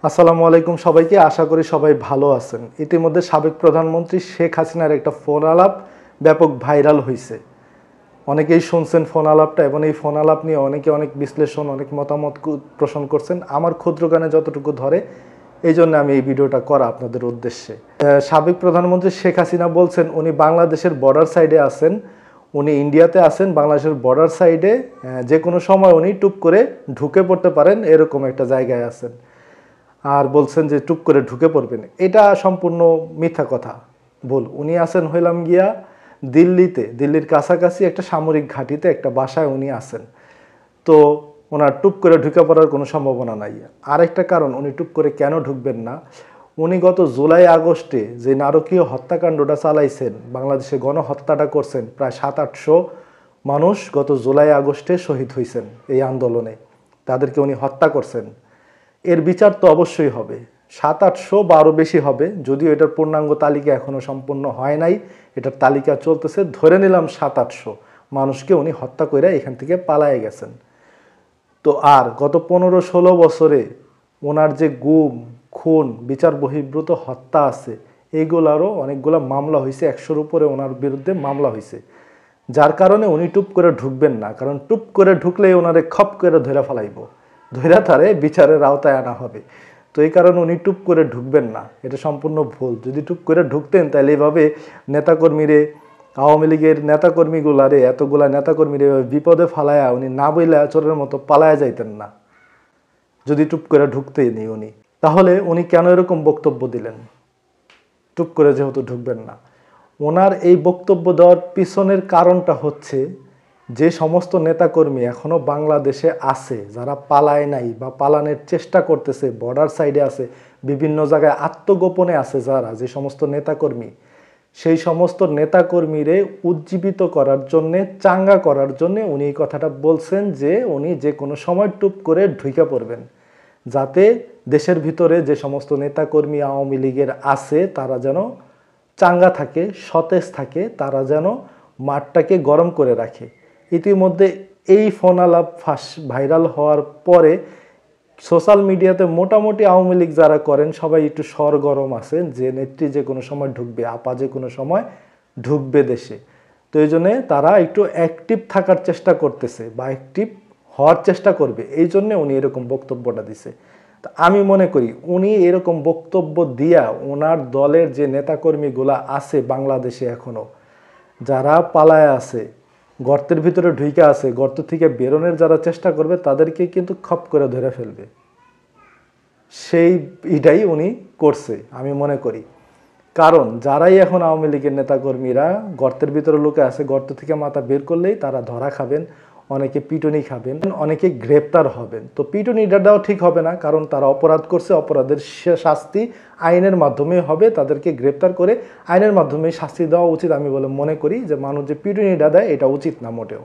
আসসালামু আলাইকুম সবাইকে। আশা করি সবাই ভালো আছেন। ইতিমধ্যে সাবেক প্রধানমন্ত্রী শেখ হাসিনার একটা ফোন আলাপ ব্যাপক ভাইরাল হয়েছে। অনেকেই শুনছেন ফোন আলাপটা এবং এই ফোন আলাপ নিয়ে অনেকে অনেক বিশ্লেষণ, অনেক মতামত পোষণ করছেন। আমার ক্ষুদ্র জ্ঞানে যতটুকু ধরে এই জন্য আমি এই ভিডিওটা করা আপনাদের উদ্দেশ্যে। সাবেক প্রধানমন্ত্রী শেখ হাসিনা বলছেন উনি বাংলাদেশের বর্ডার সাইডে আছেন, উনি ইন্ডিয়াতে আছেন, বাংলাদেশের বর্ডার সাইডে যে কোনো সময় উনি টুপ করে ঢুকে পড়তে পারেন, এরকম একটা জায়গায় আছেন। আর বলছেন যে টুপ করে ঢুকে পড়বেন, এটা সম্পূর্ণ মিথ্যা কথা, ভুল। উনি আছেন হইলাম গিয়া দিল্লিতে, দিল্লির কাছাকাছি একটা সামরিক ঘাঁটিতে, একটা বাসায় উনি আছেন। তো ওনার টুপ করে ঢুকে পড়ার কোনো সম্ভাবনা নাই। আরেকটা কারণ, উনি টুপ করে কেন ঢুকবেন না, উনি গত জুলাই আগস্টে যে নারকীয় হত্যাকাণ্ডটা চালাইছেন, বাংলাদেশে গণহত্যাটা করছেন, প্রায় 700-800 মানুষ গত জুলাই আগস্টে শহীদ হয়েছেন এই আন্দোলনে, তাদেরকে উনি হত্যা করছেন। এর বিচার তো অবশ্যই হবে, 700-800 বা আরও বেশি হবে, যদিও এটার পূর্ণাঙ্গ তালিকা এখনও সম্পূর্ণ হয় নাই, এটার তালিকা চলতেছে। ধরে নিলাম 700-800 মানুষকে উনি হত্যা করে এখান থেকে পালায়ে গেছেন। তো আর গত 15-16 বছরে ওনার যে গুম, খুন, বিচার বহির্ভূত হত্যা আছে, এইগুলারও অনেকগুলো মামলা হয়েছে, 100-র উপরে ওনার বিরুদ্ধে মামলা হয়েছে। যার কারণে উনি টুপ করে ঢুকবেন না, কারণ টুপ করে ঢুকলেই ওনারে খপ করে ধরে ফেলাইব, ধৈরা তারে বিচারের আওতায় আনা হবে। তো এই কারণে উনি টুপ করে ঢুকবেন না, এটা সম্পূর্ণ ভুল। যদি টুপ করে ঢুকতেন তাহলে এইভাবে নেতাকর্মীরে, আওয়ামী লীগের নেতাকর্মীগুলারে, এতগুলা নেতাকর্মীরে বিপদে ফালায়া উনি না বইলা চোরের মতো পালায়া যাইতেন না, যদি টুপ করে ঢুকতেনি উনি। তাহলে উনি কেন এরকম বক্তব্য দিলেন, টুপ করে যেহেতু ঢুকবেন না? ওনার এই বক্তব্য দেওয়ার পিছনের কারণটা হচ্ছে, যে সমস্ত নেতাকর্মী এখনও বাংলাদেশে আছে, যারা পালায় নাই বা পালানোর চেষ্টা করতেছে, বর্ডার সাইডে আছে, বিভিন্ন জায়গায় আত্মগোপনে আছে, যারা, যে সমস্ত নেতাকর্মী, সেই সমস্ত নেতাকর্মীরে উজ্জীবিত করার জন্যে, চাঙ্গা করার জন্যে উনি এই কথাটা বলছেন যে উনি যে কোনো সময় টুপ করে ঢুকে পড়বেন, যাতে দেশের ভিতরে যে সমস্ত নেতাকর্মী আওয়ামী লীগের আছে তারা যেন চাঙ্গা থাকে, সতেজ থাকে, তারা যেন মাঠটাকে গরম করে রাখে। ইতিমধ্যে এই ফোন আলাপ ভাইরাল হওয়ার পরে সোশ্যাল মিডিয়াতে মোটামুটি আওয়ামী লীগ যারা করেন সবাই একটু সরগরম আছেন যে নেত্রী যে কোনো সময় ঢুকবে, আপা যে কোনো সময় ঢুকবে দেশে। তো এই জন্যে তারা একটু অ্যাক্টিভ থাকার চেষ্টা করতেছে বা অ্যাক্টিভ হওয়ার চেষ্টা করবে, এই জন্যে উনি এরকম বক্তব্যটা দিছে। তো আমি মনে করি উনি এরকম বক্তব্য দিয়া ওনার দলের যে নেতাকর্মীগুলা আছে বাংলাদেশে এখনও, যারা পালায় আছে, গর্তের ভিতরে ঢুইকা আছে, গর্ত থেকে বেরোনোর যারা চেষ্টা করবে তাদেরকে কিন্তু খপ করে ধরে ফেলবে, সেই এটাই উনি করছে আমি মনে করি। কারণ যারাই এখন আওয়ামী লীগের নেতাকর্মীরা গর্তের ভিতরে লুকে আছে, গর্ত থেকে মাথা বের করলেই তারা ধরা খাবেন, অনেকে পিটুনি খাবেন, অনেকে গ্রেপ্তার হবেন। তো পিটুনিটা দেওয়া ঠিক হবে না, কারণ তারা অপরাধ করছে, অপরাধের শাস্তি আইনের মাধ্যমে হবে, তাদেরকে গ্রেপ্তার করে আইনের মাধ্যমে শাস্তি দেওয়া উচিত। আমি বলে মনে করি যে মানুষ যে পিটুনিটা দেয় এটা উচিত না, মোটেও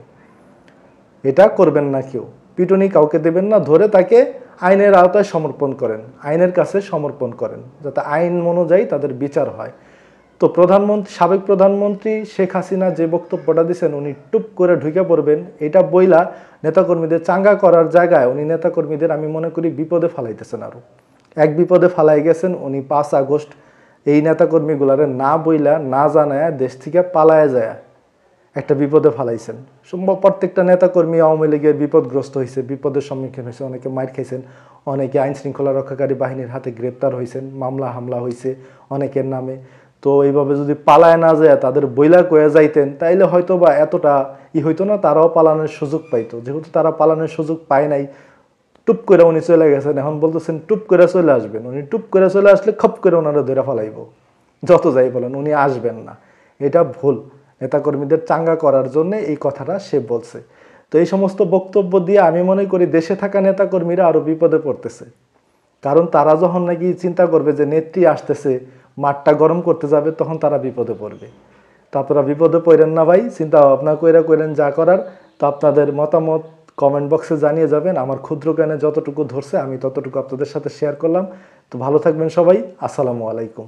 এটা করবেন না কেউ। পিটুনি কাউকে দেবেন না, ধরে তাকে আইনের আওতায় সমর্পণ করেন, আইনের কাছে সমর্পণ করেন, যাতে আইন অনুযায়ী তাদের বিচার হয়। তো সাবেক প্রধানমন্ত্রী শেখ হাসিনা যে বক্তব্যটা দিচ্ছেন, উনি টুপ করে ঢুকে পড়বেন, এটা বইলা নেতাকর্মীদের চাঙ্গা করার জায়গায় উনি নেতাকর্মীদের আমি মনে করি বিপদে ফালাইতেছেন। আরও এক বিপদে ফালাই গেছেন উনি। 5 আগস্ট এই নেতাকর্মীগুলারে না বইলা, না জানায় দেশ থেকে পালায় যায় একটা বিপদে ফালাইছেন। প্রত্যেকটা নেতাকর্মী আওয়ামী লীগের বিপদগ্রস্ত হয়েছে, বিপদের সম্মুখীন হয়েছে, অনেকে মাইর খাইছেন, অনেকে আইন শৃঙ্খলা রক্ষাকারী বাহিনীর হাতে গ্রেপ্তার হয়েছেন, মামলা হামলা হয়েছে অনেকের নামে। তো এইভাবে যদি পালায় না যায়, তাদের বইলা কয়ে যাইতেন, তাইলে হয়তো বা এতটা হইতো না, তারাও পালানোর সুযোগ পাইতো। যেহেতু তারা পালানোর সুযোগ পায় নাই, টুপ করে উনি চলে গেছেন, এখন বলতেছেন টুপ করে চলে আসবেন। উনি টুপ করে চলে আসলে খপ করে ওনারা ধরে ফেলাইব, যত যাই বলেন, উনি আসবেন না। এটা ভুল। নেতাকর্মীদের চাঙ্গা করার জন্য এই কথাটা সে বলছে। তো এই সমস্ত বক্তব্য দিয়ে আমি মনে করি দেশে থাকা নেতাকর্মীরা আরও বিপদে পড়তেছে। কারণ তারা যখন নাকি চিন্তা করবে যে নেত্রী আসতেছে, মাঠটা গরম করতে যাবে, তখন তারা বিপদে পড়বে। তো আপনারা বিপদে পড়েন না ভাই, চিন্তা ভাবনা করেন যা করার। তো আপনাদের মতামত কমেন্ট বক্সে জানিয়ে যাবেন। আমার ক্ষুদ্র জ্ঞানে যতটুকু ধরছে আমি ততটুকু আপনাদের সাথে শেয়ার করলাম। তো ভালো থাকবেন সবাই। আসসালামু আলাইকুম।